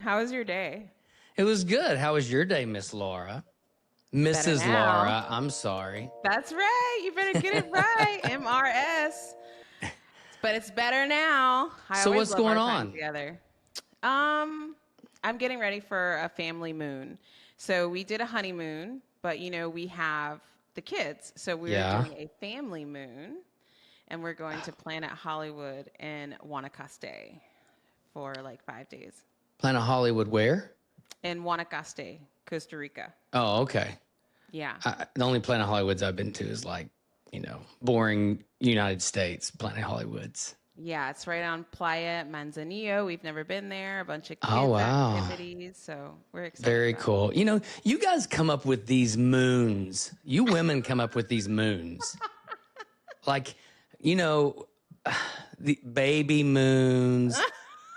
How was your day? It was good. How was your day, Miss Laura? Mrs. Laura, I'm sorry. That's right. You better get it right. MRS. But it's better now. So what's going on? Together. I'm getting ready for a family moon. So we did a honeymoon, but we have the kids. So we're doing a family moon, and we're going to Planet Hollywood in Guanacaste for like 5 days. Planet Hollywood where? In Guanacaste, Costa Rica. Oh, okay. Yeah. The only Planet Hollywoods I've been to is boring United States Planet Hollywoods. Yeah, it's right on Playa Manzanillo. We've never been there. A bunch of kids activities, so we're excited. Very cool. You guys come up with these moons. You women come up with these moons. The baby moons.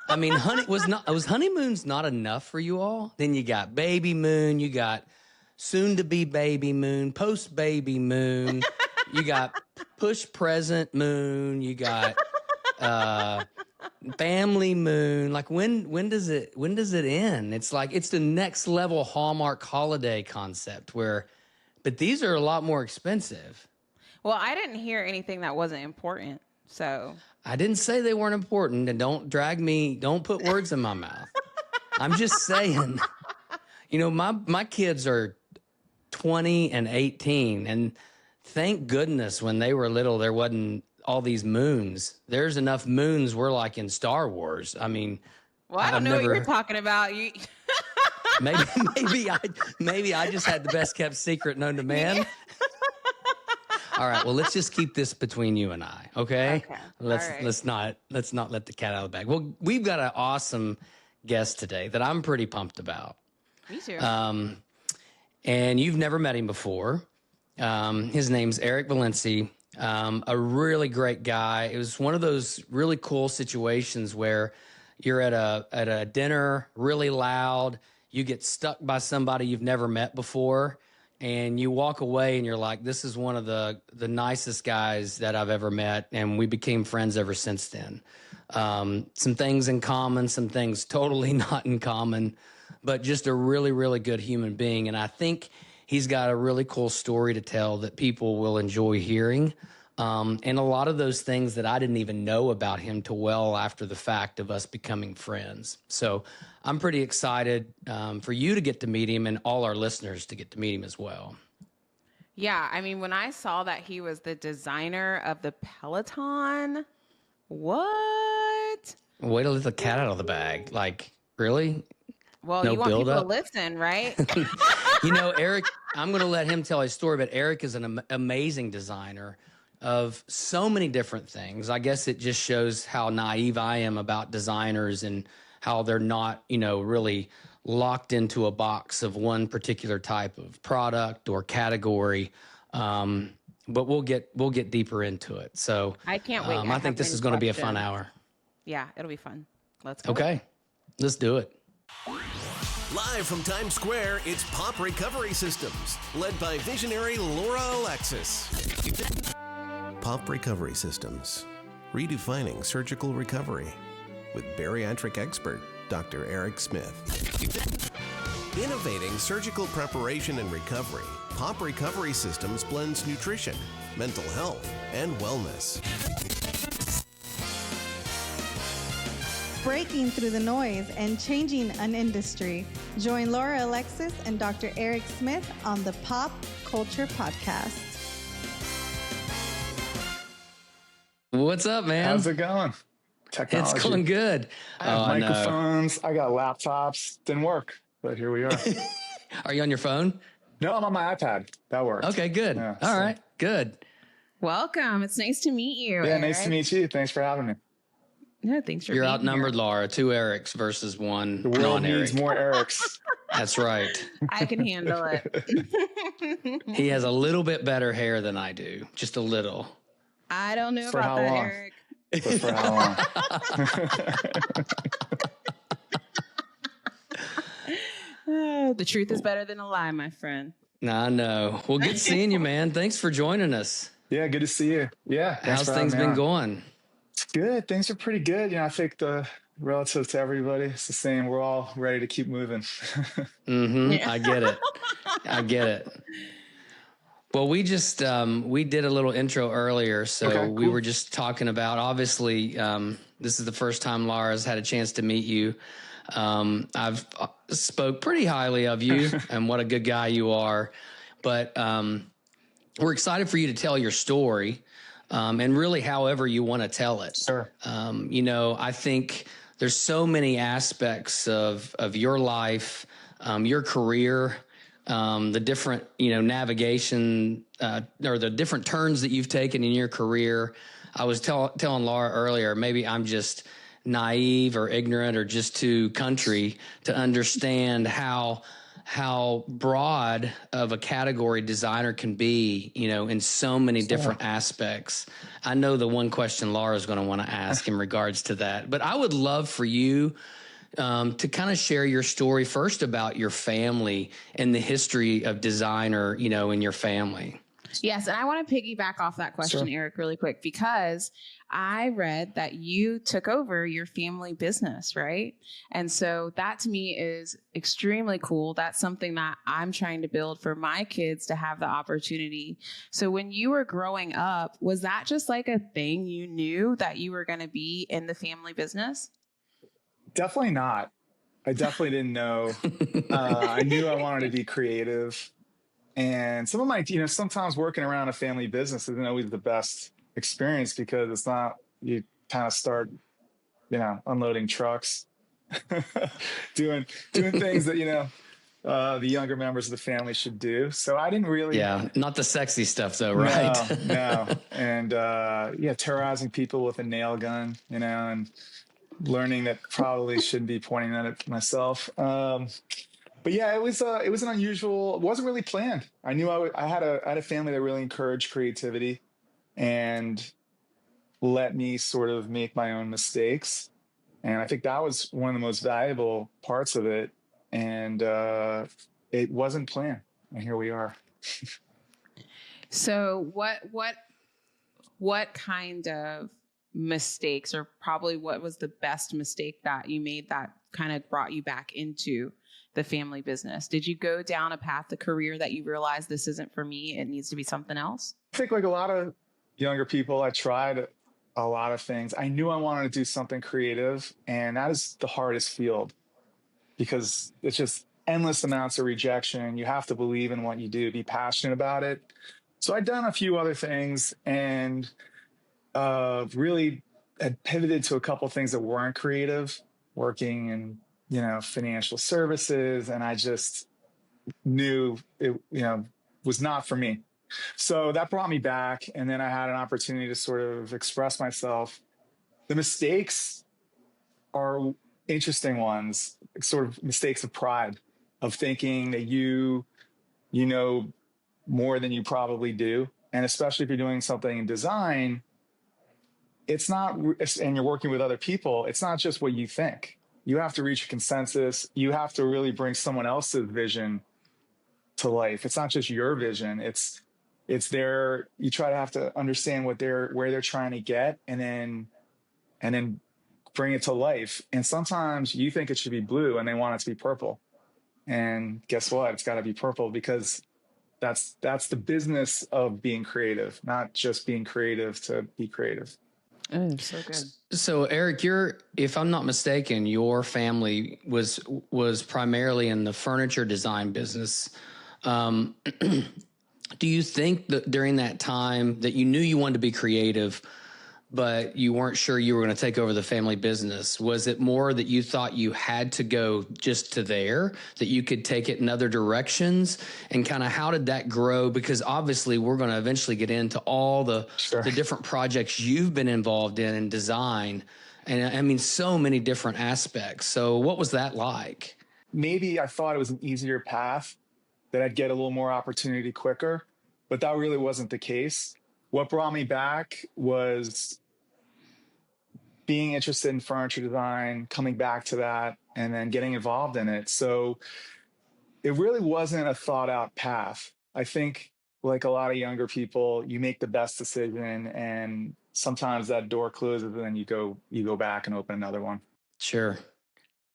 I mean, was honeymoons not enough for you all? Then you got baby moon, you got soon to be baby moon, post baby moon, you got push present moon, you got family moon. Like when does it end? It's like it's the next level Hallmark holiday concept but these are a lot more expensive. Well, I didn't hear anything that wasn't important. So I didn't say they weren't important, and don't put words in my mouth. I'm just saying, my kids are 20 and 18, and thank goodness when they were little, there wasn't all these moons. There's enough moons. We're like in Star Wars. I mean, well, I don't know what you're talking about. maybe I just had the best kept secret known to man. All right. Well, let's just keep this between you and I. Okay. Let's not let the cat out of the bag. Well, we've got an awesome guest today that I'm pretty pumped about. Me too. And you've never met him before. His name's Eric Villency. A really great guy. It was one of those really cool situations where you're at a dinner, really loud. You get stuck by somebody you've never met before. And you walk away and you're like, this is one of the nicest guys that I've ever met. And we became friends ever since then. Some things in common, some things totally not in common, but just a really, really good human being. And I think he's got a really cool story to tell that people will enjoy hearing. And a lot of those things that I didn't even know about him till well after the fact of us becoming friends. So I'm pretty excited for you to get to meet him and all our listeners to get to meet him as well. Yeah, I mean, when I saw that he was the designer of the Peloton, what? Way to let the cat out of the bag. Like, really? Well, you want people to listen, right? Eric, I'm going to let him tell his story, but Eric is an amazing designer of so many different things. I guess it just shows how naive I am about designers and how they're not, really locked into a box of one particular type of product or category. But we'll get deeper into it. So I can't wait. I think this is going to be a fun hour. Yeah, it'll be fun. Let's go. Okay, let's do it. Live from Times Square, it's Pop Recovery Systems, led by visionary Laura Alexis. Pop Recovery Systems, redefining surgical recovery, with bariatric expert Dr. Eric Smith. Innovating surgical preparation and recovery, Pop Recovery Systems blends nutrition, mental health, and wellness. Breaking through the noise and changing an industry. Join Laura Alexis and Dr. Eric Smith on the Pop Culture Podcast. What's up, man? How's it going? Technology. It's going good. I have microphones. I got laptops. Didn't work, but here we are. Are you on your phone? No, I'm on my iPad. That worked. Okay, good. Yeah, All right, good. Welcome. It's nice to meet you. Yeah, Eric. Nice to meet you. Thanks for having me. Yeah, thanks for You're being outnumbered, here. Laura. 2 Erics versus 1 The world non-Eric. needs more Erics. That's right. I can handle it. He has a little bit better hair than I do. Just a little. I don't know For about how that, long? Eric. But for how long? The truth is better than a lie, my friend. I know. Well, good seeing you, man. Thanks for joining us. Yeah, good to see you. Yeah. How's things been going? It's good. Things are pretty good. I think the relative to everybody, it's the same. We're all ready to keep moving. Yeah. I get it. I get it. Well, we just we did a little intro earlier, so Okay, we cool. were just talking about. Obviously, this is the first time Laura's had a chance to meet you. I've spoke pretty highly of you and what a good guy you are, but we're excited for you to tell your story, and really, however you want to tell it. Sure. I think there's so many aspects of your life, your career, the different, navigation, or the different turns that you've taken in your career. I was telling Laura earlier, maybe I'm just naive or ignorant or just too country to understand how broad of a category designer can be, in so many different aspects. I know the one question Laura's going to want to ask in regards to that, but I would love for you to kind of share your story first about your family and the history of designer, in your family. Yes, and I want to piggyback off that question, Sure. Eric, really quick, because I read that you took over your family business, right? And so that to me is extremely cool. That's something that I'm trying to build for my kids to have the opportunity. So when you were growing up, was that just like a thing you knew that you were going to be in the family business? Definitely not. I definitely didn't know. I knew I wanted to be creative. And some of my, sometimes working around a family business isn't always the best experience because it's not, you kind of start, unloading trucks, doing things that, the younger members of the family should do. So I didn't really. Yeah, not the sexy stuff though, right? No. And terrorizing people with a nail gun, and learning that probably shouldn't be pointing that at myself. But yeah, it was an unusual. It wasn't really planned. I knew I had a family that really encouraged creativity and let me sort of make my own mistakes. And I think that was one of the most valuable parts of it. And it wasn't planned. And here we are. So what kind of mistakes, or probably what was the best mistake that you made that kind of brought you back into the family business? Did you go down a path, a career that you realized this isn't for me, it needs to be something else? I think like a lot of younger people, I tried a lot of things. I knew I wanted to do something creative, and that is the hardest field because it's just endless amounts of rejection. You have to believe in what you do, be passionate about it. So I'd done a few other things and really had pivoted to a couple of things that weren't creative, working in, financial services. And I just knew it, was not for me. So that brought me back. And then I had an opportunity to sort of express myself. The mistakes are interesting ones, sort of mistakes of pride, of thinking that you know more than you probably do. And especially if you're doing something in design, it's not, and you're working with other people, it's not just what you think. You have to reach a consensus. You have to really bring someone else's vision to life. It's not just your vision. It's their, you try to have to understand where they're trying to get and then bring it to life. And sometimes you think it should be blue and they want it to be purple. And guess what? It's got to be purple because that's the business of being creative, not just being creative to be creative. Oh, so good. So Eric, if I'm not mistaken, your family was primarily in the furniture design business. Do you think that during that time that you knew you wanted to be creative, but you weren't sure you were going to take over the family business? Was it more that you thought you had to go just to there, that you could take it in other directions? And kind of how did that grow? Because obviously we're going to eventually get into all the different projects you've been involved in design. And I mean, so many different aspects. So what was that like? Maybe I thought it was an easier path, that I'd get a little more opportunity quicker, but that really wasn't the case. What brought me back was being interested in furniture design, coming back to that, and then getting involved in it. So it really wasn't a thought out path. I think like a lot of younger people, you make the best decision and sometimes that door closes and then you go back and open another one. Sure.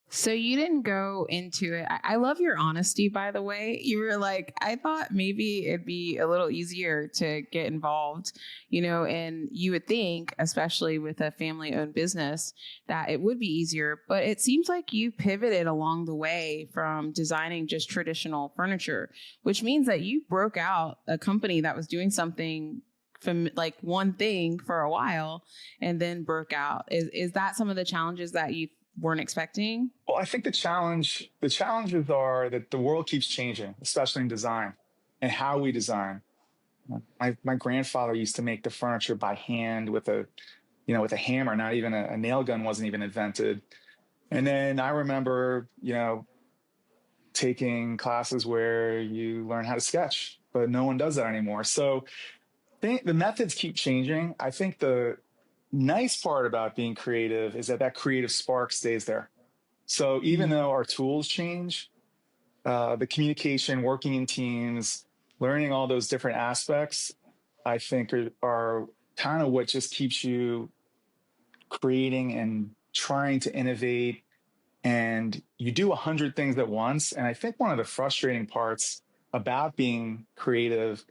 So you didn't go into it. I love your honesty, by the way. You were like, I thought maybe it'd be a little easier to get involved, and you would think, especially with a family owned business, that it would be easier. But it seems like you pivoted along the way from designing just traditional furniture, which means that you broke out a company that was doing something from like one thing for a while and then broke out. Is that some of the challenges that you weren't expecting? Well, I think the challenges are that the world keeps changing, especially in design and how we design. My grandfather used to make the furniture by hand with a hammer. Not even a nail gun wasn't even invented. And then I remember, taking classes where you learn how to sketch, but no one does that anymore. So the methods keep changing. I think the nice part about being creative is that creative spark stays there. So even though our tools change, the communication, working in teams, learning all those different aspects, I think are kind of what just keeps you creating and trying to innovate. And you do 100 things at once. And I think one of the frustrating parts about being creative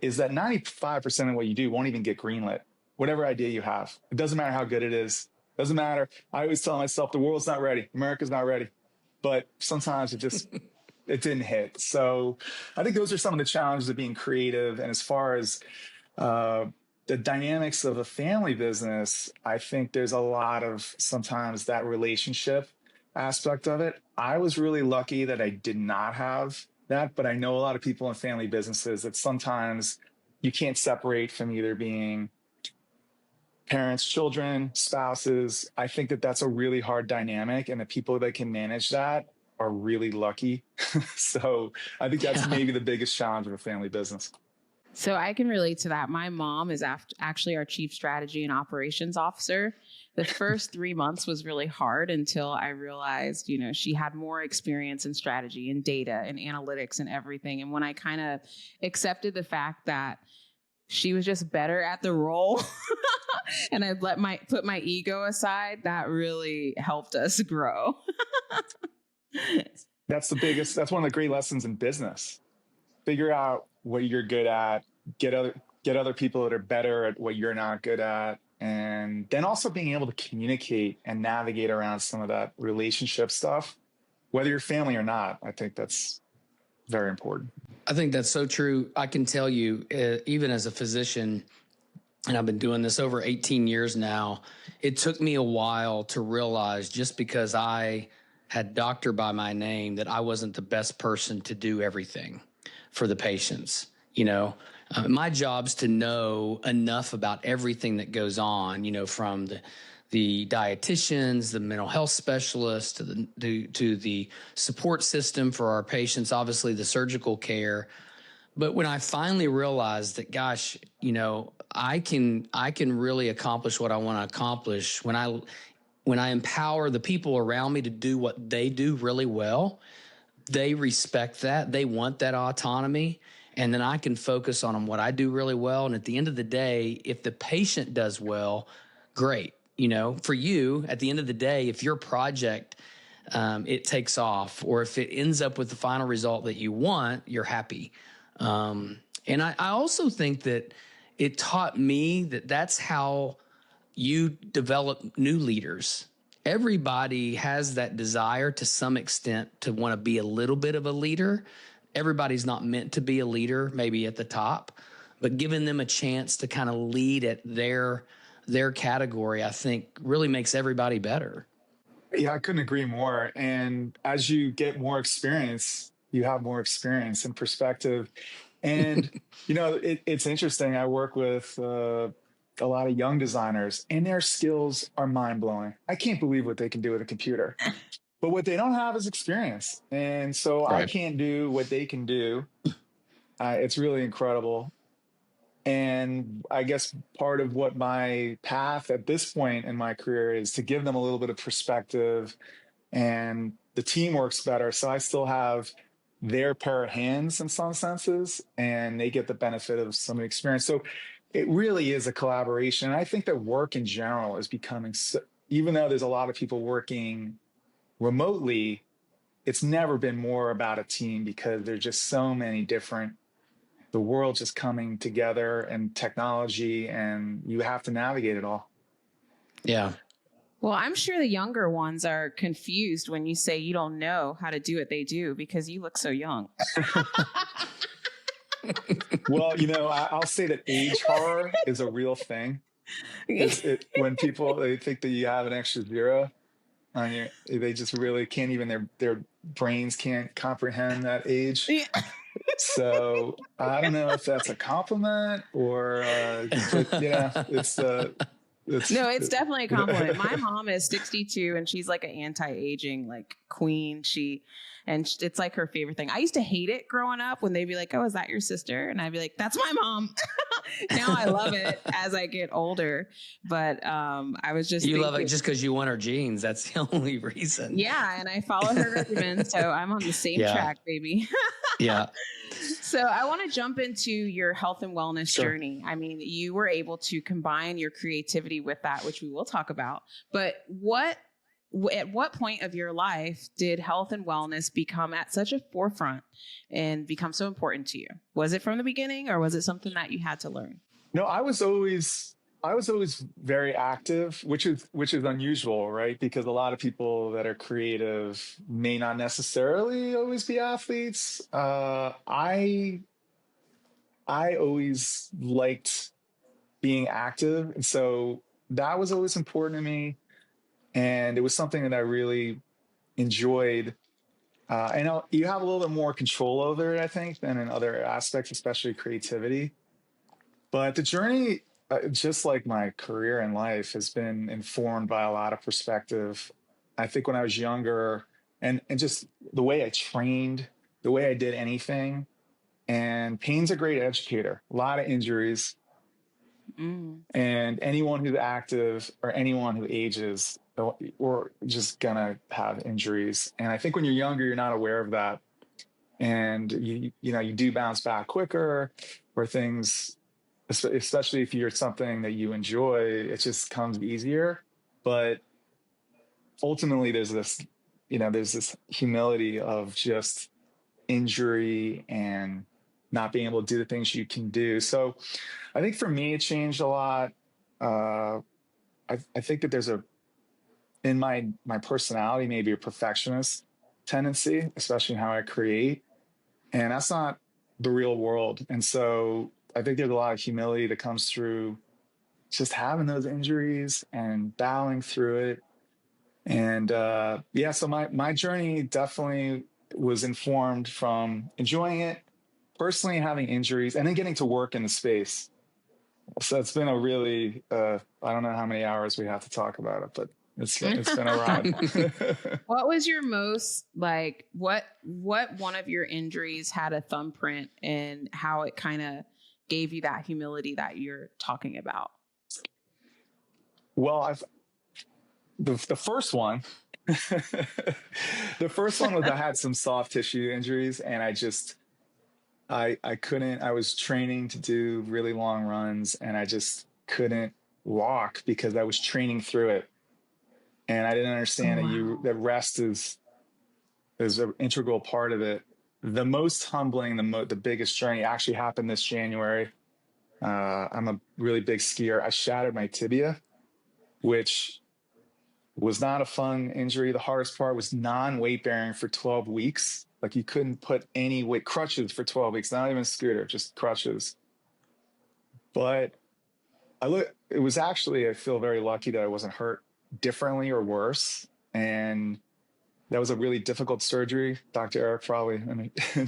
is that 95% of what you do won't even get greenlit. Whatever idea you have, it doesn't matter how good it is. Doesn't matter. I always tell myself the world's not ready. America's not ready. But sometimes it didn't hit. So I think those are some of the challenges of being creative. And as far as the dynamics of a family business, I think there's a lot of sometimes that relationship aspect of it. I was really lucky that I did not have that, but I know a lot of people in family businesses that sometimes you can't separate from either being parents, children, spouses. I think that that's a really hard dynamic, and the people that can manage that are really lucky. So I think that's maybe the biggest challenge of a family business. So I can relate to that. My mom is actually our chief strategy and operations officer. The first 3 months was really hard until I realized, she had more experience in strategy and data and analytics and everything. And when I kind of accepted the fact that she was just better at the role and I'd put my ego aside, that really helped us grow. That's one of the great lessons in business. Figure out what you're good at, get other people that are better at what you're not good at, and then also being able to communicate and navigate around some of that relationship stuff, whether you're family or not. I think that's very important. I think that's so true. I can tell you, even as a physician, and I've been doing this over 18 years now, it took me a while to realize, just because I had doctor by my name, that I wasn't the best person to do everything for the patients. My job's to know enough about everything that goes on, from the dietitians, the mental health specialists, to the support system for our patients, obviously the surgical care. But when I finally realized that, gosh, I can really accomplish what I want to accomplish when I empower the people around me to do what they do really well. They respect that. They want that autonomy. And then I can focus on what I do really well. And at the end of the day, if the patient does well, great. For you, at the end of the day, if your project, it takes off, or if it ends up with the final result that you want, you're happy. And I also think that it taught me that that's how you develop new leaders. Everybody has that desire to some extent to want to be a little bit of a leader. Everybody's not meant to be a leader, maybe at the top, but giving them a chance to kind of lead at their category, I think really makes everybody better. Yeah, I couldn't agree more. And as you get more experience, you have more experience and perspective. And, it's interesting. I work with a lot of young designers, and their skills are mind blowing. I can't believe what they can do with a computer. But what they don't have is experience. And so Right. I can't do what they can do. It's really incredible. And I guess part of what my path at this point in my career is to give them a little bit of perspective, and the team works better. So I still have their pair of hands in some senses, and they get the benefit of some experience. So it really is a collaboration. And I think that work in general is becoming even though there's a lot of people working remotely, it's never been more about a team because there's just so many different, the world just coming together and technology, and you have to navigate it all. Yeah. Well, I'm sure the younger ones are confused when you say you don't know how to do what they do because you look so young. Well, I'll say that age horror is a real thing. When people, they think that you have an extra zero on your, they just really can't even, their brains can't comprehend that age. Yeah. So I don't know if that's a compliment or, but it's definitely a compliment. My mom is 62 and she's like an anti-aging like queen. It's like her favorite thing. I used to hate it growing up when they'd be like, "Oh, is that your sister?" And I'd be like, "That's my mom." Now I love it as I get older. But I was just love it just because you want her genes. That's the only reason. Yeah, and I follow her regimen, so I'm on the same track, baby. Yeah. So I want to jump into your health and wellness journey. I mean, you were able to combine your creativity with that, which we will talk about. But at what point of your life did health and wellness become at such a forefront and become so important to you? Was it from the beginning, or was it something that you had to learn? No, I was always very active, which is unusual, right? Because a lot of people that are creative may not necessarily always be athletes. I always liked being active, and so that was always important to me, and it was something that I really enjoyed. And you have a little bit more control over it, I think, than in other aspects, especially creativity. But the journey, just like my career in life, has been informed by a lot of perspective. I think when I was younger, and just the way I trained, the way I did anything, and pain's a great educator. A lot of injuries. And anyone who's active or anyone who ages, we're just gonna have injuries. And I think when you're younger, you're not aware of that, and you do bounce back quicker, where things, especially if you're something that you enjoy, it just comes easier. But ultimately there's this humility of just injury and not being able to do the things you can do. So I think for me, it changed a lot. I think that there's in my personality, maybe a perfectionist tendency, especially in how I create. And that's not the real world. And so I think there's a lot of humility that comes through just having those injuries and battling through it. And so my journey definitely was informed from enjoying it, personally having injuries, and then getting to work in the space. So it's been a really, I don't know how many hours we have to talk about it, but it's been a ride. What was your most, like, what one of your injuries had a thumbprint in how it kind of gave you that humility that you're talking about? Well, the first one, the first one was I had some soft tissue injuries, and I couldn't, I was training to do really long runs, and I just couldn't walk because I was training through it. And I didn't understand that rest is an integral part of it. The most humbling, the biggest journey actually happened this January. I'm a really big skier. I shattered my tibia, which was not a fun injury. The hardest part was non-weight bearing for 12 weeks. Like, you couldn't put any weight, crutches for 12 weeks, not even a scooter, just crutches. But it was actually, I feel very lucky that I wasn't hurt differently or worse. And that was a really difficult surgery. Dr. Eric probably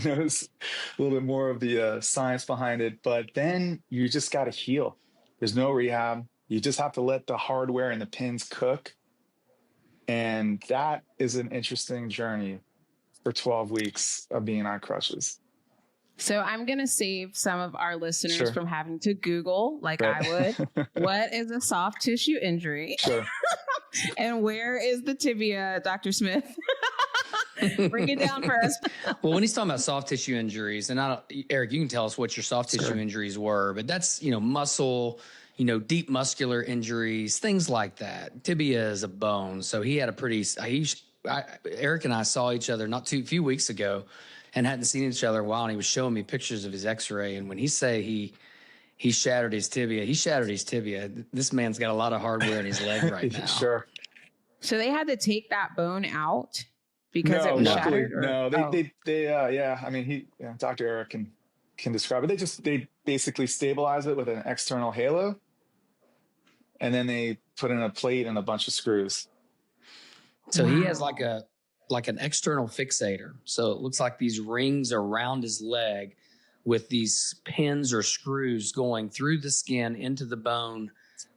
knows a little bit more of the science behind it. But then you just got to heal. There's no rehab. You just have to let the hardware and the pins cook. And that is an interesting journey for 12 weeks of being on crutches. So I'm going to save some of our listeners from having to Google, like I would, what is a soft tissue injury? Sure. And where is the tibia, Dr. Smith? Break it down for us. Well, when he's talking about soft tissue injuries, and Eric, you can tell us what your soft tissue injuries were, but that's, muscle deep muscular injuries, things like that. Tibia is a bone. So he had a pretty, Eric and I saw each other few weeks ago and hadn't seen each other in a while. And he was showing me pictures of his x-ray. And when he shattered his tibia, he shattered his tibia. This man's got a lot of hardware in his leg right now. Sure. So they had to take that bone out because it No, was luckily, shattered? no, yeah. I mean, Dr. Eric can describe it. They basically stabilize it with an external halo, and then they put in a plate and a bunch of screws. So he has like an external fixator. So it looks like these rings around his leg with these pins or screws going through the skin into the bone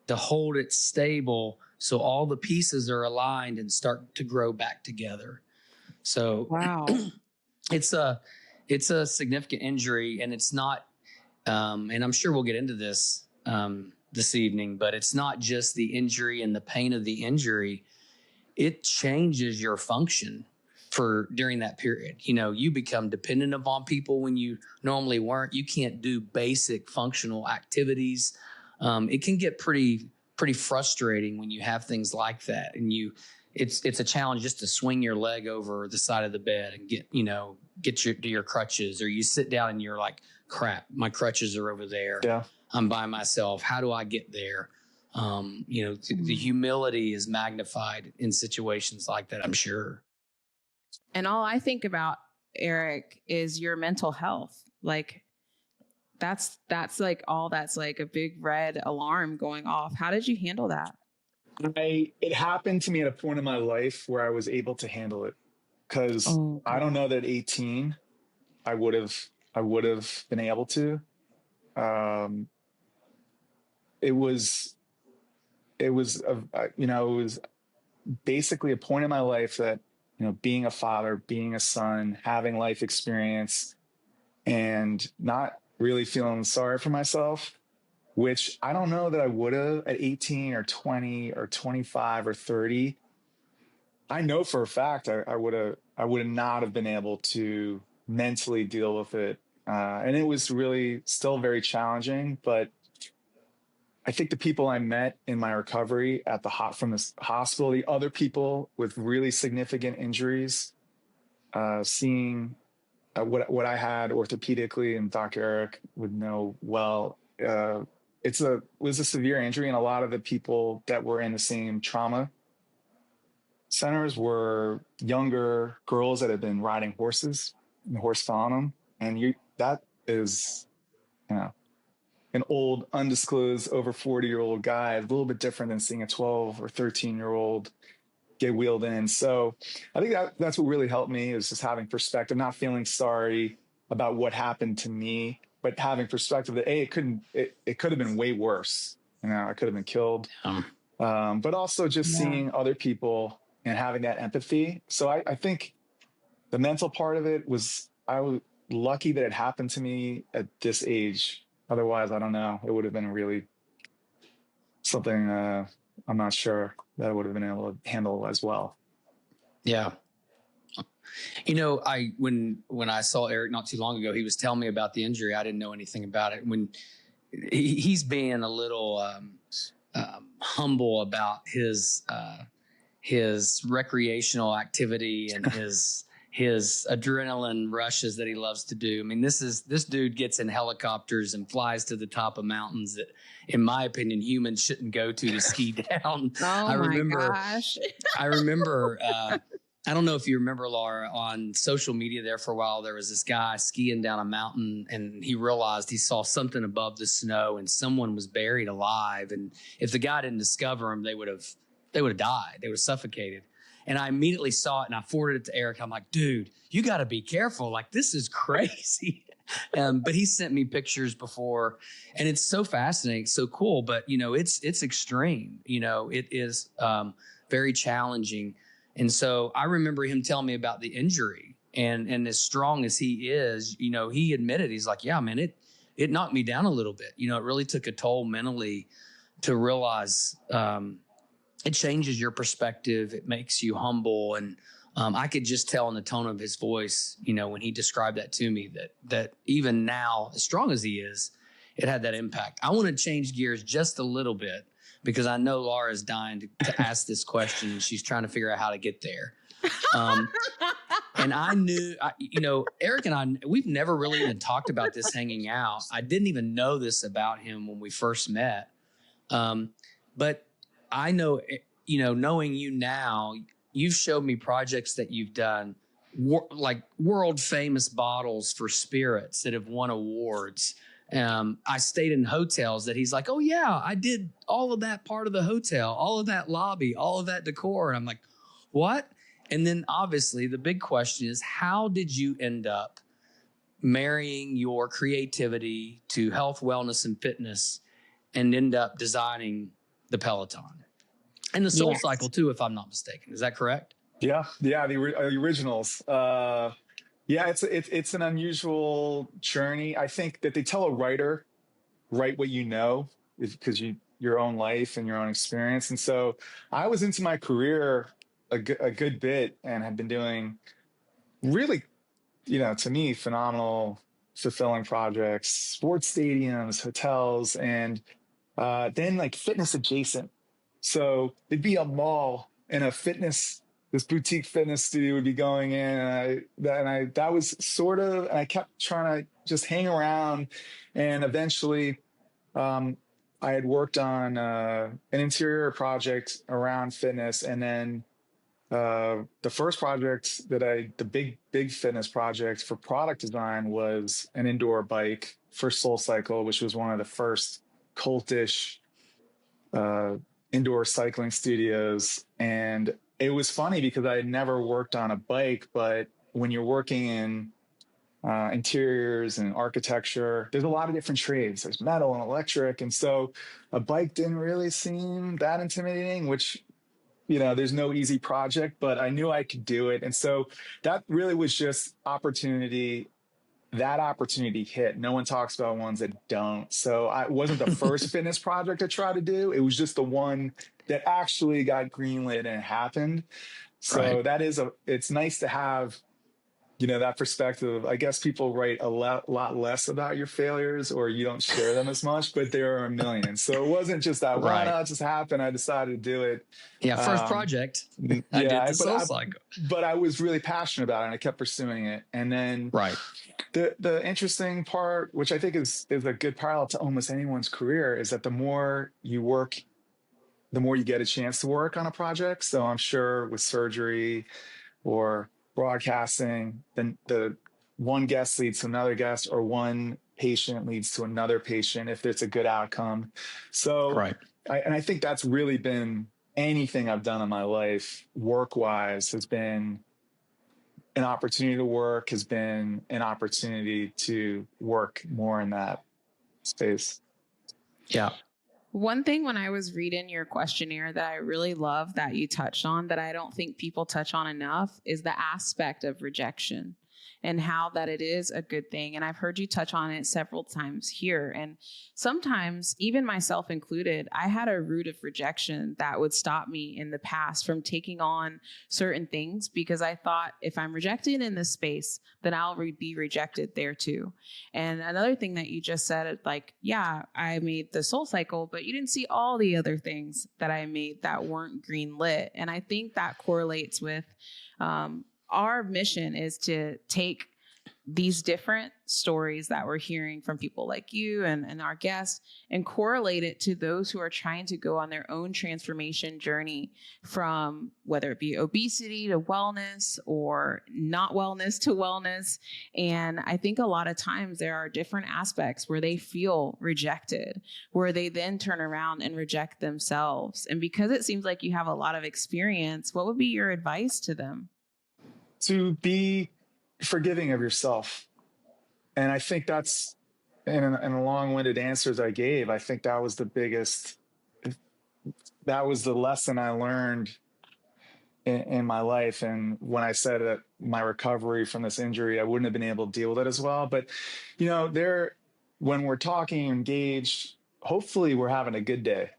to hold it stable so all the pieces are aligned and start to grow back together. So wow. It's a significant injury, and it's not and I'm sure we'll get into this this evening, but it's not just the injury and the pain of the injury. It changes your function during that period. You become dependent upon people when you normally weren't. You can't do basic functional activities. It can get pretty frustrating when you have things like that, and it's a challenge just to swing your leg over the side of the bed and get your crutches, or you sit down and you're like, crap, my crutches are over there. Yeah. I'm by myself. How do I get there? The humility is magnified in situations like that, I'm sure. And all I think about, Eric, is your mental health. Like that's like that's like a big red alarm going off. How did you handle that? It happened to me at a point in my life where I was able to handle it, because I don't know that at 18 I would have been able to. It was basically a point in my life that, being a father, being a son, having life experience, and not really feeling sorry for myself, which I don't know that I would have at 18 or 20 or 25 or 30. I know for a fact I would not have been able to mentally deal with it. And it was really still very challenging, but I think the people I met in my recovery from this hospital, the other people with really significant injuries, seeing what I had orthopedically, and Dr. Eric would know well, it was a severe injury, and a lot of the people that were in the same trauma centers were younger girls that had been riding horses, and the horse fell on them. And that is, an old, undisclosed, over 40-year-old guy, a little bit different than seeing a 12 or 13-year-old get wheeled in. So I think that's what really helped me, is just having perspective, not feeling sorry about what happened to me, but having perspective that, it could have been way worse. I could have been killed. But also just seeing other people and having that empathy. So I think the mental part of it I was lucky that it happened to me at this age. Otherwise, I don't know. It would have been really something I'm not sure that I would have been able to handle as well. Yeah. When I saw Eric not too long ago, he was telling me about the injury. I didn't know anything about it. When he's being a little humble about his recreational activity and his adrenaline rushes that he loves to do. I mean, this dude gets in helicopters and flies to the top of mountains that, in my opinion, humans shouldn't go to ski down. My gosh. I remember, I don't know if you remember, Laura, on social media there for a while, there was this guy skiing down a mountain, and he realized he saw something above the snow and someone was buried alive. And if the guy didn't discover him, they would have died. They would have suffocated. And I immediately saw it and I forwarded it to Eric. I'm like, dude, you got to be careful. Like, this is crazy. But he sent me pictures before, and it's so fascinating, so cool. But, it's extreme. It is very challenging. And so I remember him telling me about the injury, and as strong as he is, he admitted, he's like, yeah, man, it knocked me down a little bit. It really took a toll mentally to realize, it changes your perspective. It makes you humble. And I could just tell in the tone of his voice, when he described that to me, that even now, as strong as he is, it had that impact. I want to change gears just a little bit because I know Laura's dying to ask this question and she's trying to figure out how to get there. And I knew, Eric and I, we've never really even talked about this hanging out. I didn't even know this about him when we first met. But I know, knowing you now, you've showed me projects that you've done, like world famous bottles for spirits that have won awards. I stayed in hotels that he's like, oh yeah, I did all of that part of the hotel, all of that lobby, all of that decor. And I'm like, what? And then obviously the big question is, how did you end up marrying your creativity to health, wellness, and fitness and end up designing the Peloton and the Soul Cycle too, if I'm not mistaken? Is that correct? Yeah. The originals. It's an unusual journey. I think that they tell a writer, write what you know, because your own life and your own experience. And so I was into my career a good bit and have been doing really, to me, phenomenal, fulfilling projects, sports stadiums, hotels, and then like fitness adjacent. So it'd be a mall and this boutique fitness studio would be going in, and that was sort of, and I kept trying to just hang around, and eventually, I had worked on an interior project around fitness, and then the first project the big fitness project for product design was an indoor bike for Soul Cycle, which was one of the first cultish indoor cycling studios. And it was funny because I had never worked on a bike, but when you're working in interiors and architecture, there's a lot of different trades. There's metal and electric. And so a bike didn't really seem that intimidating, which, there's no easy project, but I knew I could do it. And so that really was just opportunity. That opportunity hit. No one talks about ones that don't. So it wasn't the first fitness project I tried to do. It was just the one that actually got greenlit and it happened. So it's nice to have, that perspective. I guess people write a lot less about your failures, or you don't share them as much, but there are a million. So it wasn't just that, why not just happen? I decided to do it. Yeah. First project. I did the Soul Cycle. But I was really passionate about it and I kept pursuing it. And then the interesting part, which I think is a good parallel to almost anyone's career, is that the more you work, the more you get a chance to work on a project. So I'm sure with surgery or broadcasting, then the one guest leads to another guest, or one patient leads to another patient if it's a good outcome. So I think that's really been anything I've done in my life work-wise has been an opportunity to work, has been an opportunity to work more in that space. Yeah. One thing when I was reading your questionnaire that I really love that you touched on that I don't think people touch on enough is the aspect of rejection and how that it is a good thing. And I've heard you touch on it several times here. And sometimes, even myself included, I had a root of rejection that would stop me in the past from taking on certain things because I thought if I'm rejected in this space, then I'll be rejected there too. And another thing that you just said, like, yeah, I made the Soul Cycle, but you didn't see all the other things that I made that weren't green lit. And I think that correlates with, our mission is to take these different stories that we're hearing from people like you and our guests and correlate it to those who are trying to go on their own transformation journey from whether it be obesity to wellness or not wellness to wellness. And I think a lot of times there are different aspects where they feel rejected, where they then turn around and reject themselves. And because it seems like you have a lot of experience, what would be your advice to them? To be forgiving of yourself. And I think that's, in a long-winded answers I gave, I think that was the lesson I learned in my life. And when I said that my recovery from this injury, I wouldn't have been able to deal with it as well. But, when we're talking engaged, hopefully we're having a good day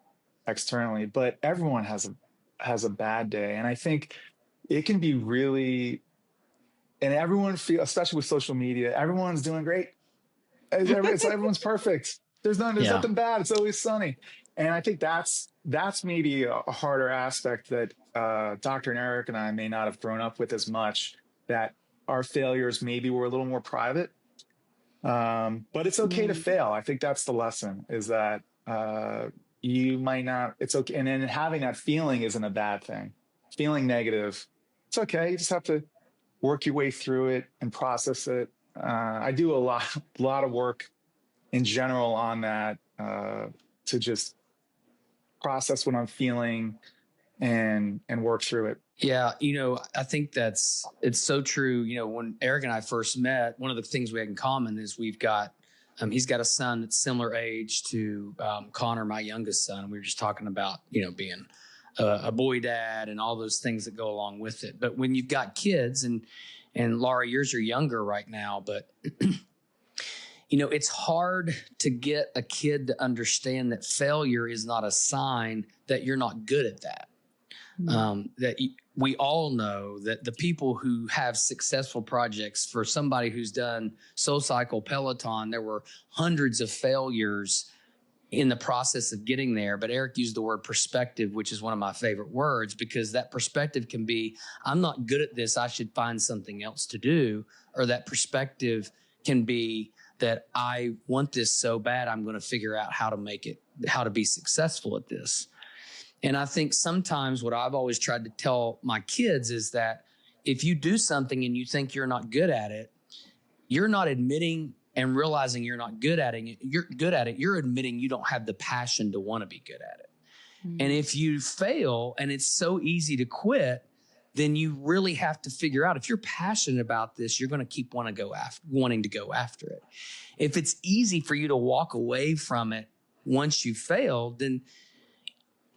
externally, but everyone has a bad day. And I think it can be really, and everyone especially with social media, everyone's doing great. Everyone's perfect. There's Yeah. nothing bad. It's always sunny. And I think that's maybe a harder aspect that Dr. and Eric and I may not have grown up with as much, that our failures maybe were a little more private. But it's okay to fail. I think that's the lesson, is that you might not, it's okay. And then having that feeling isn't a bad thing. Feeling negative, it's okay. You just have to work your way through it and process it. I do a lot of work in general on that, to just process what I'm feeling and work through it. Yeah. I think it's so true. When Eric and I first met, one of the things we had in common is we've got, he's got a son that's similar age to Connor, my youngest son. We were just talking about, being a boy dad and all those things that go along with it. But when you've got kids, and Laura, yours are younger right now, but it's hard to get a kid to understand that failure is not a sign that you're not good at that. We all know that the people who have successful projects, for somebody who's done SoulCycle, Peloton, there were hundreds of failures in the process of getting there. But Eric used the word perspective, which is one of my favorite words, because that perspective can be, I'm not good at this, I should find something else to do. Or that perspective can be that I want this so bad, I'm going to figure out how to be successful at this. And I think sometimes what I've always tried to tell my kids is that if you do something and you think you're not good at it, you're not admitting and realizing you're not good at it. You're admitting you don't have the passion to want to be good at it. Mm-hmm. And if you fail and it's so easy to quit, then you really have to figure out, if you're passionate about this, you're going to keep wanting to go after it. If it's easy for you to walk away from it once you fail, then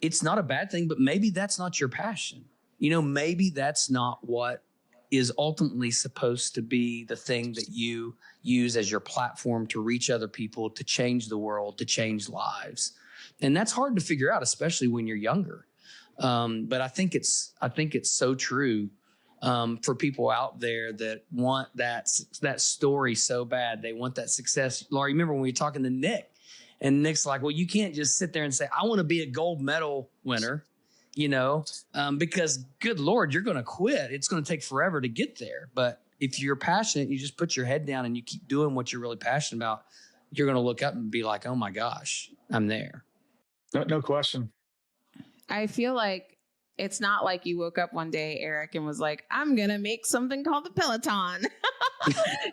it's not a bad thing, but maybe that's not your passion. Maybe that's not what is ultimately supposed to be the thing that you use as your platform to reach other people, to change the world, to change lives. And that's hard to figure out, especially when you're younger. But I think it's so true for people out there that want that story so bad. They want that success. Laura, remember when we were talking to Nick? And Nick's like, well, you can't just sit there and say, I want to be a gold medal winner, because good Lord, you're going to quit. It's going to take forever to get there. But if you're passionate, you just put your head down and you keep doing what you're really passionate about, you're going to look up and be like, oh my gosh, I'm there. No question. I feel like it's not like you woke up one day, Eric, and was like, I'm going to make something called the Peloton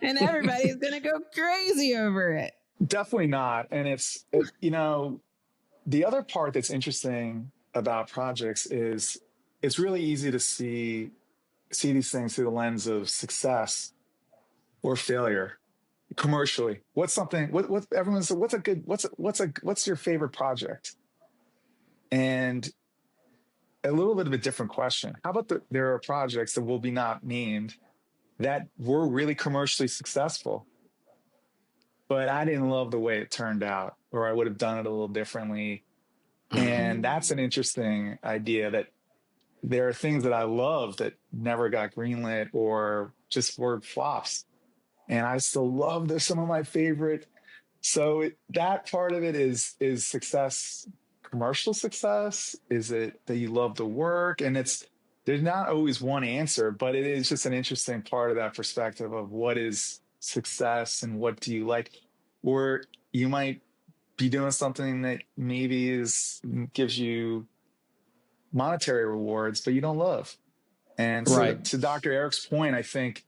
and everybody's going to go crazy over it. Definitely not. And it's the other part that's interesting about projects is it's really easy to see these things through the lens of success or failure commercially. What's your favorite project? And a little bit of a different question. How about there are projects that will be not named that were really commercially successful, but I didn't love the way it turned out, or I would have done it a little differently. And that's an interesting idea, that there are things that I love that never got greenlit or just were flops. And I still love, they're some of my favorite. So that part of it is success, commercial success. Is it that you love the work? And there's not always one answer, but it is just an interesting part of that perspective of what is success and what do you like. Or you might be doing something that maybe gives you monetary rewards, but you don't love. And so to Dr. Eric's point, I think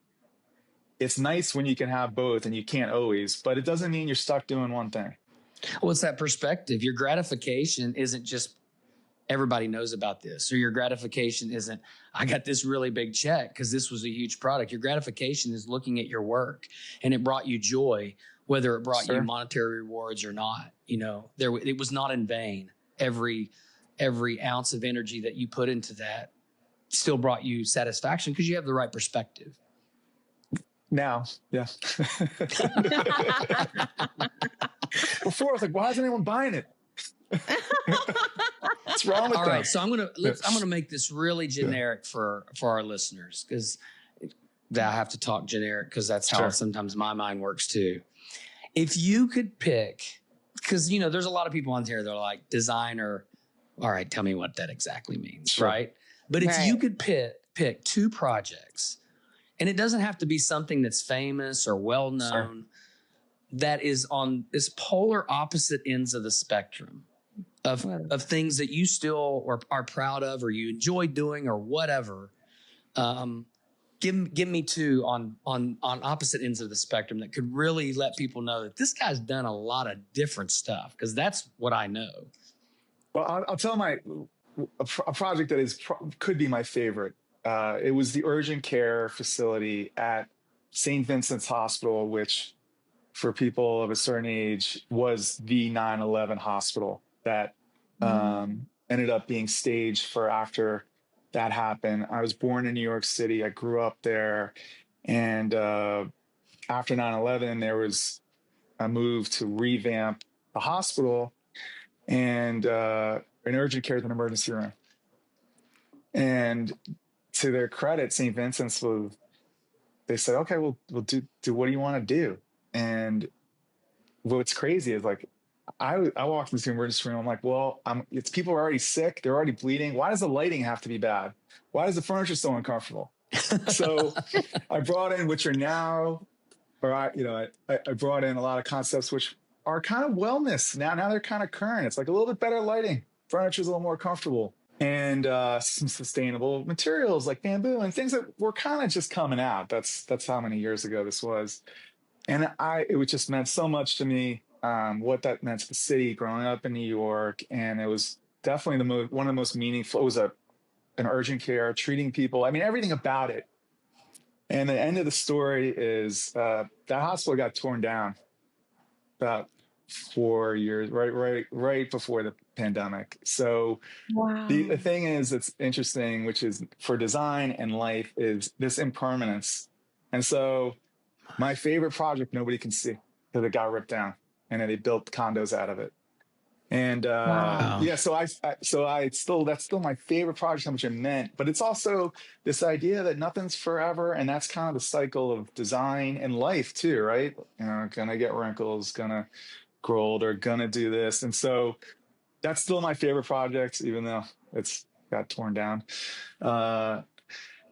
it's nice when you can have both, and you can't always, but it doesn't mean you're stuck doing one thing. Well, it's that perspective. Your gratification isn't just everybody knows about this, or your gratification isn't, I got this really big check because this was a huge product. Your gratification is looking at your work and it brought you joy, whether it brought you monetary rewards or not. It was not in vain. Every ounce of energy that you put into that still brought you satisfaction because you have the right perspective. Now, yeah. Before I was like, why isn't anyone buying it? What's wrong with that? All right, so I'm gonna make this really generic for our listeners, because I have to talk generic because that's how sometimes my mind works too. If you could pick because there's a lot of people on here that are like designer. All right, tell me what that exactly means, Sure. right? But if you could pick 2 projects, and it doesn't have to be something that's famous or well known, that is on this polar opposite ends of the spectrum of things that you still are proud of, or you enjoy doing, or whatever. Give me 2 on opposite ends of the spectrum that could really let people know that this guy's done a lot of different stuff, because that's what I know. Well, I'll tell a project that could be my favorite. It was the urgent care facility at St. Vincent's Hospital, which for people of a certain age was the 9/11 hospital that ended up being staged for after that happened. I was born in New York City. I grew up there. And after 9/11, there was a move to revamp the hospital, and an urgent care is an emergency room. And to their credit, St. Vincent's they said, okay, we'll do what do you want to do? And what's crazy is like, I walked into the emergency room. I'm like, well, it's people are already sick. They're already bleeding. Why does the lighting have to be bad? Why is the furniture so uncomfortable? So I brought in, which are now, I brought in a lot of concepts which are kind of wellness. Now they're kind of current. It's like a little bit better lighting. Furniture's a little more comfortable. And some sustainable materials like bamboo and things that were kind of just coming out. That's how many years ago this was. And it just meant so much to me, what that meant to the city growing up in New York. And it was definitely one of the most meaningful. It was an urgent care, treating people. I mean, everything about it. And the end of the story is that hospital got torn down about 4 years, right before the pandemic. So the thing is, it's interesting, which is for design and life, is this impermanence. And so my favorite project, nobody can see because it got ripped down, and then they built condos out of it. And so that's still my favorite project, how much it meant. But it's also this idea that nothing's forever, and that's kind of the cycle of design and life too, right? Gonna get wrinkles, gonna grow older, gonna do this, and so that's still my favorite project, even though it's got torn down. And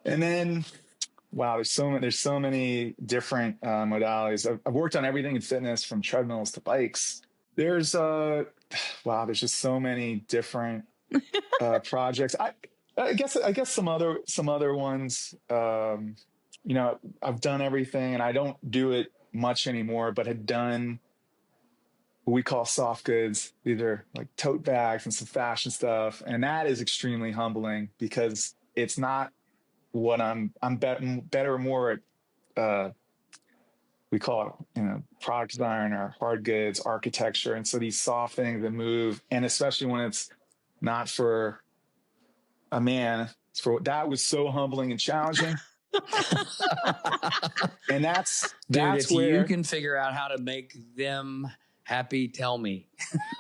then, wow, there's so many different modalities. I've worked on everything in fitness, from treadmills to bikes. There's just so many different projects. I guess some other ones. I've done everything, and I don't do it much anymore, but had done what we call soft goods. These are like tote bags and some fashion stuff, and that is extremely humbling because it's not what I'm better more at. We call it, product design or hard goods, architecture. And so these soft things that move, and especially when it's not for a man, that was so humbling and challenging. And that's if where you can figure out how to make them happy, tell me.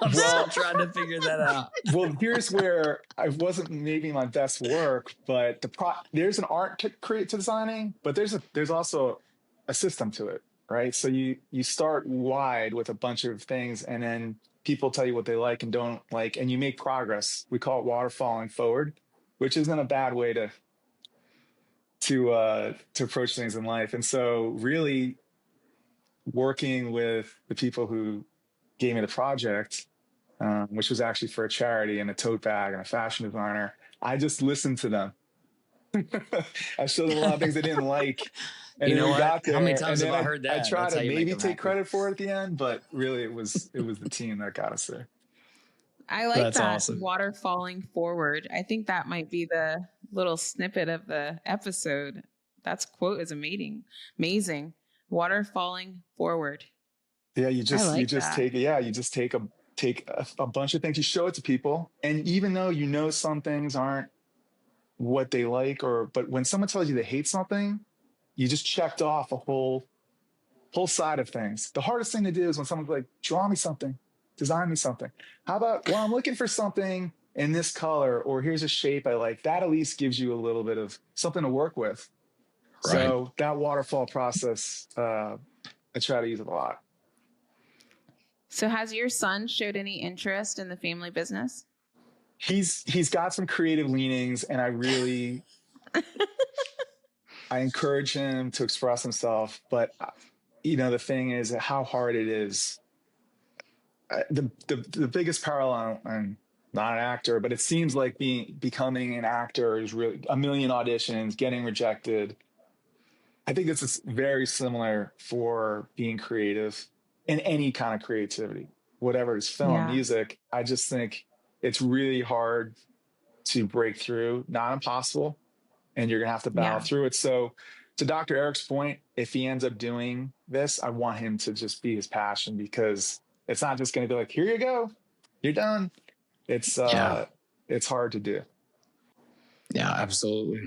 I'm still trying to figure that out. Well, here's where I wasn't making my best work, but there's an art to designing, but there's also a system to it. Right. So you start wide with a bunch of things, and then people tell you what they like and don't like, and you make progress. We call it waterfalling forward, which isn't a bad way to approach things in life. And so really working with the people who gave me the project, which was actually for a charity and a tote bag and a fashion designer, I just listened to them. I showed them a lot of things they didn't like. And then we got there, how many times have I heard that? I tried to maybe take credit for it at the end, but really it was the team that got us there. I like that awesome. Water falling forward. I think that might be the little snippet of the episode. That quote is amazing. Water falling forward. Yeah, you just take a bunch of things, you show it to people, and even though some things aren't what they like, but when someone tells you they hate something, you just checked off a whole side of things. The hardest thing to do is when someone's like, draw me something, design me something. How about, well, I'm looking for something in this color, or here's a shape I like. That at least gives you a little bit of something to work with. Right. So that waterfall process, I try to use it a lot. So has your son showed any interest in the family business? He's got some creative leanings, and I encourage him to express himself. But the thing is how hard it is. The biggest parallel, I'm not an actor, but it seems like becoming an actor is really a million auditions, getting rejected. I think this is very similar for being creative in any kind of creativity, whatever it's film, music. I just think it's really hard to break through, not impossible, and you're going to have to battle through it. So to Dr. Eric's point, if he ends up doing this, I want him to just be his passion, because it's not just going to be like, here you go, you're done. It's hard to do. Yeah, absolutely.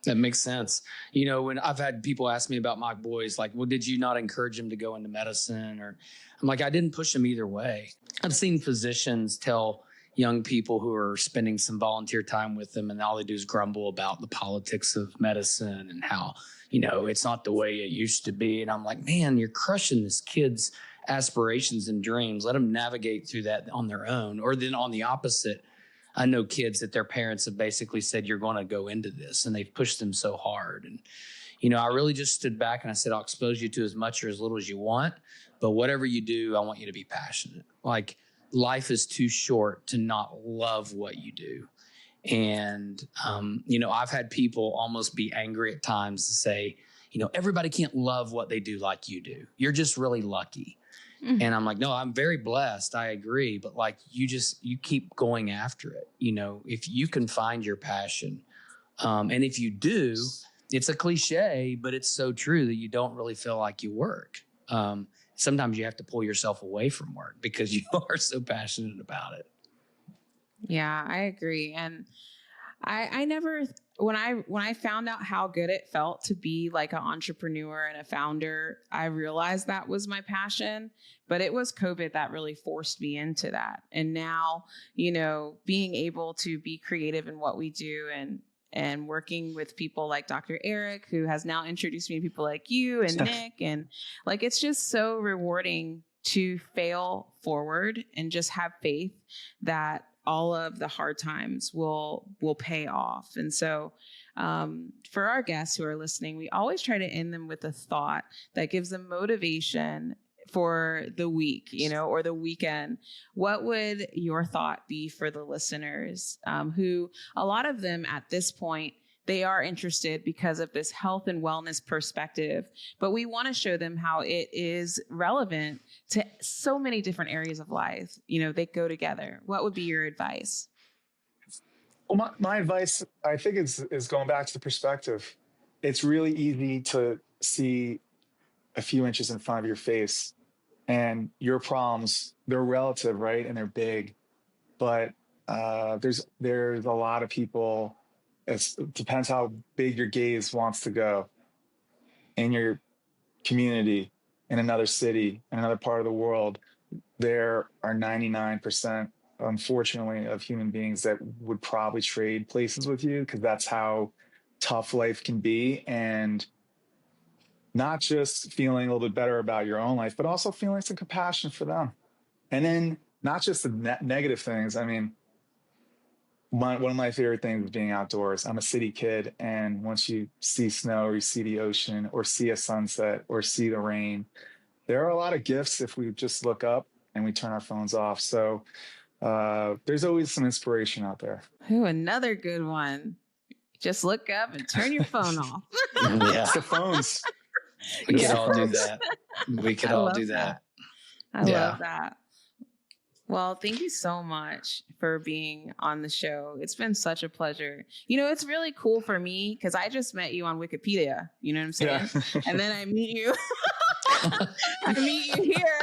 That makes sense. When I've had people ask me about my boys, like, well, did you not encourage him to go into medicine? Or I'm like, I didn't push him either way. I've seen physicians tell young people who are spending some volunteer time with them, and all they do is grumble about the politics of medicine and how, it's not the way it used to be. And I'm like, man, you're crushing this kid's aspirations and dreams. Let them navigate through that on their own. Or then on the opposite, I know kids that their parents have basically said, you're going to go into this, and they've pushed them so hard. And, I really just stood back and I said, I'll expose you to as much or as little as you want, but whatever you do, I want you to be passionate. Like, life is too short to not love what you do. And, I've had people almost be angry at times to say, everybody can't love what they do like you do. You're just really lucky. Mm-hmm. And I'm like, no, I'm very blessed. I agree. But like, you keep going after it. If you can find your passion, and if you do, it's a cliche, but it's so true that you don't really feel like you work. Sometimes you have to pull yourself away from work because you are so passionate about it. Yeah, I agree. And I never, when I found out how good it felt to be like an entrepreneur and a founder, I realized that was my passion. But it was COVID that really forced me into that. And now, being able to be creative in what we do and working with people like Dr. Eric, who has now introduced me to people like you and Nick. And like, it's just so rewarding to fail forward and just have faith that all of the hard times will pay off. And so for our guests who are listening, we always try to end them with a thought that gives them motivation for the week, or the weekend. What would your thought be for the listeners, who a lot of them at this point, they are interested because of this health and wellness perspective, but we want to show them how it is relevant to so many different areas of life. They go together. What would be your advice? Well, my advice, I think, is going back to the perspective. It's really easy to see a few inches in front of your face, and your problems, they're relative, right? And they're big, but there's a lot of people. It depends how big your gaze wants to go in your community, in another city, in another part of the world. There are 99%, unfortunately, of human beings that would probably trade places with you, because that's how tough life can be. And not just feeling a little bit better about your own life, but also feeling some compassion for them. And then not just the negative things. I mean, one of my favorite things is being outdoors. I'm a city kid, and once you see snow, or you see the ocean, or see a sunset, or see the rain, there are a lot of gifts if we just look up and we turn our phones off. So there's always some inspiration out there. Ooh, another good one. Just look up and turn your phone off. Yeah. It's the phones. We could all do that. We could all do that. I love that. Well, thank you so much for being on the show. It's been such a pleasure. It's really cool for me because I just met you on Wikipedia. You know what I'm saying? Yeah. And then I meet you. I meet you here.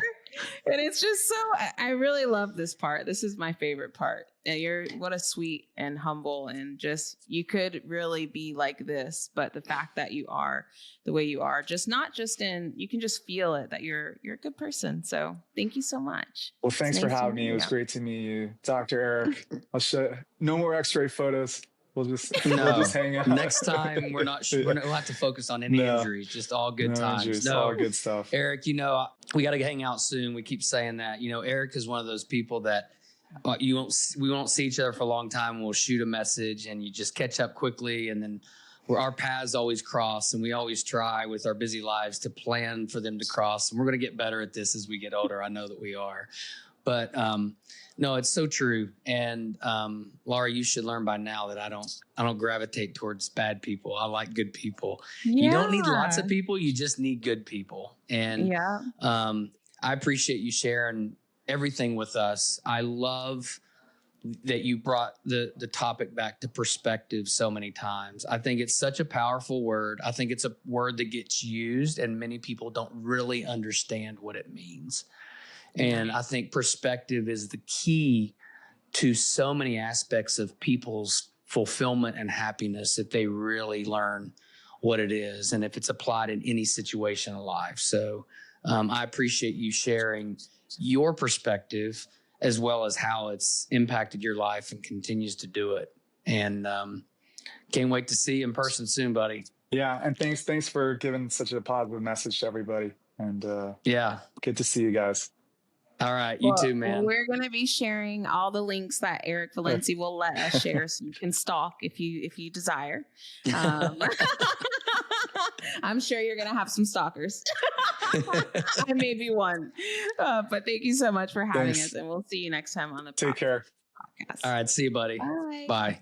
And it's just I really love this part. This is my favorite part. And what a sweet and humble, and just, you could really be like this, but the fact that you are the way you are, you can just feel it, that you're a good person. So thank you so much. Well, thanks for having me. It was great to meet you, Dr. Eric. I'll show no more X-ray photos. We'll just hang out. Next time we'll have to focus on any injuries, just all good times. Injuries, all good stuff. Eric, we got to hang out soon. We keep saying that. Eric is one of those people that we won't see each other for a long time. We'll shoot a message and you just catch up quickly, and then our paths always cross, and we always try with our busy lives to plan for them to cross. And we're going to get better at this as we get older. I know that we are. But no, it's so true. And Laura, you should learn by now that I don't gravitate towards bad people. I like good people. Yeah. You don't need lots of people. You just need good people. And I appreciate you sharing everything with us. I love that you brought the topic back to perspective so many times. I think it's such a powerful word. I think it's a word that gets used and many people don't really understand what it means. And I think perspective is the key to so many aspects of people's fulfillment and happiness if they really learn what it is and if it's applied in any situation of life. So I appreciate you sharing your perspective as well as how it's impacted your life and continues to do it. And can't wait to see you in person soon, buddy. Yeah, and thanks for giving such a positive message to everybody. And good to see you guys. All right, you too, man. We're going to be sharing all the links that Eric Villency will let us share, so you can stalk if you desire. I'm sure you're going to have some stalkers. I may be one. But thank you so much for having us, and we'll see you next time on the Take care. podcast. All right, see you, buddy. Bye. Bye.